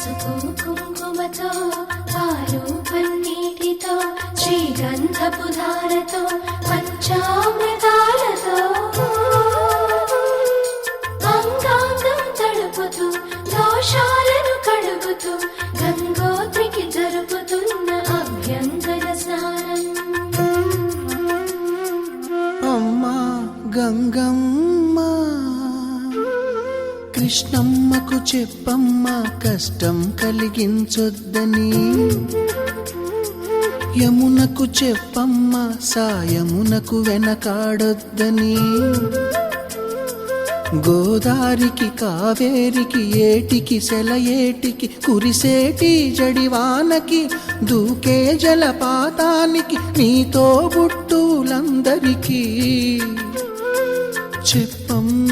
పసుపు కుంకుమతో పాలు పన్నీటితో శ్రీగంధపు ధారతో పంచామృతాలతో అంగాంగం తడుపుతూ దోషాలను కడుగుతూ గంగోత్రికి జరుపుతున్న అభ్యంగన స్నానం. అమ్మా గంగమ్మ, కృష్ణమ్మకు చెప్పమ్మా కష్టం కలిగించొద్దని. యమునకు చెప్పమ్మా సాయమునకు వెనకాడొద్దని. గోదారికి కావేరికి ఏటికి సెలయేటికి కురిసేటి జడివానకి దూకే జలపాతానికి నీతో బుట్టులందరికీ చెప్పమ్మా